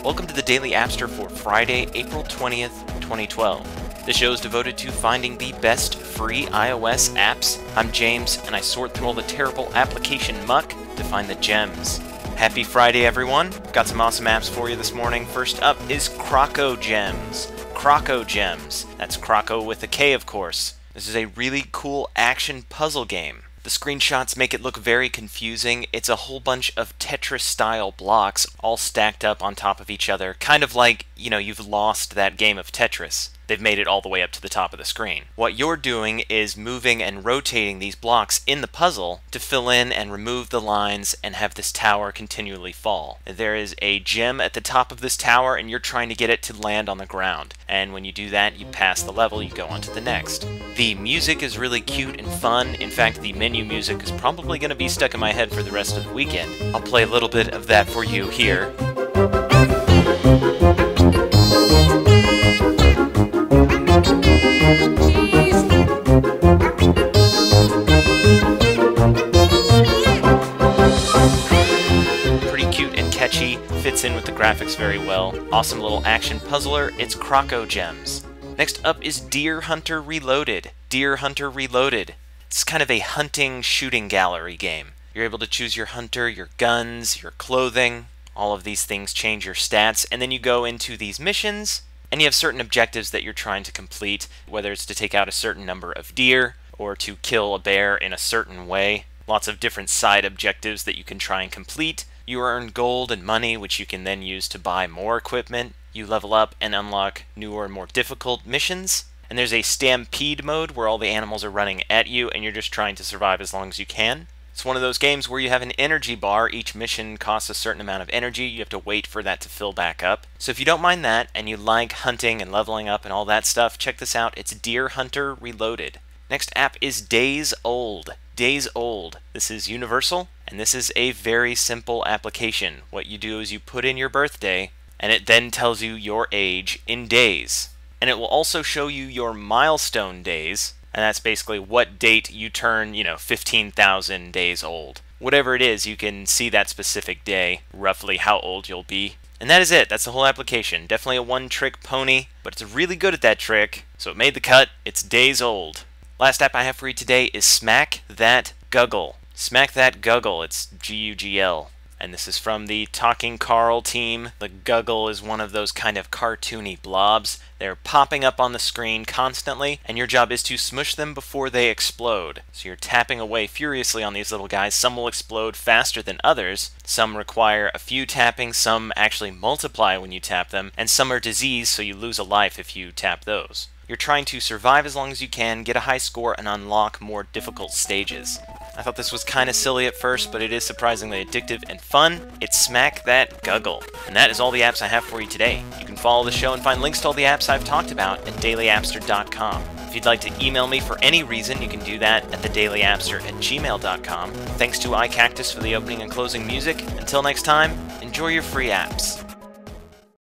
Welcome to the Daily Appster for Friday, April 20th, 2012. The show is devoted to finding the best free iOS apps. I'm James, and I sort through all the terrible application muck to find the gems. Happy Friday, everyone. Got some awesome apps for you this morning. First up is Croco Gems. Croco Gems. That's Croco with a K, of course. This is a really cool action puzzle game. The screenshots make it look very confusing. It's a whole bunch of Tetris-style blocks all stacked up on top of each other, kind of like, you've lost that game of Tetris. They've made it all the way up to the top of the screen. What you're doing is moving and rotating these blocks in the puzzle to fill in and remove the lines and have this tower continually fall. There is a gem at the top of this tower and you're trying to get it to land on the ground. And when you do that, you pass the level, you go on to the next. The music is really cute and fun. In fact, the menu music is probably going to be stuck in my head for the rest of the weekend. I'll play a little bit of that for you here. Pretty cute and catchy, fits in with the graphics very well. Awesome little action puzzler, it's Croco Gems. Next up is Deer Hunter Reloaded. Deer Hunter Reloaded. It's kind of a hunting shooting gallery game. You're able to choose your hunter, your guns, your clothing. All of these things change your stats, and then you go into these missions, and you have certain objectives that you're trying to complete, whether it's to take out a certain number of deer, or to kill a bear in a certain way. Lots of different side objectives that you can try and complete. You earn gold and money, which you can then use to buy more equipment. You level up and unlock newer and more difficult missions. And there's a stampede mode where all the animals are running at you and you're just trying to survive as long as you can. It's one of those games where you have an energy bar. Each mission costs a certain amount of energy. You have to wait for that to fill back up. So if you don't mind that and you like hunting and leveling up and all that stuff, check this out. It's Deer Hunter Reloaded. Next app is Days Old. Days Old. This is universal, and this is a very simple application. What you do is you put in your birthday, and it then tells you your age in days. And it will also show you your milestone days, and that's basically what date you turn, 15,000 days old. Whatever it is, you can see that specific day, roughly how old you'll be. And that is it. That's the whole application. Definitely a one-trick pony, but it's really good at that trick, so it made the cut. It's Days Old. Last app I have for you today is Smack That Guggle. Smack That Guggle. It's G-U-G-L. And this is from the Talking Carl team. The Guggle is one of those kind of cartoony blobs. They're popping up on the screen constantly, and your job is to smush them before they explode. So you're tapping away furiously on these little guys. Some will explode faster than others. Some require a few tappings. Some actually multiply when you tap them. And some are diseased, so you lose a life if you tap those. You're trying to survive as long as you can, get a high score, and unlock more difficult stages. I thought this was kind of silly at first, but it is surprisingly addictive and fun. It's Smack That Guggle. And that is all the apps I have for you today. You can follow the show and find links to all the apps I've talked about at dailyappster.com. If you'd like to email me for any reason, you can do that at thedailyapster@gmail.com. Thanks to iCactus for the opening and closing music. Until next time, enjoy your free apps.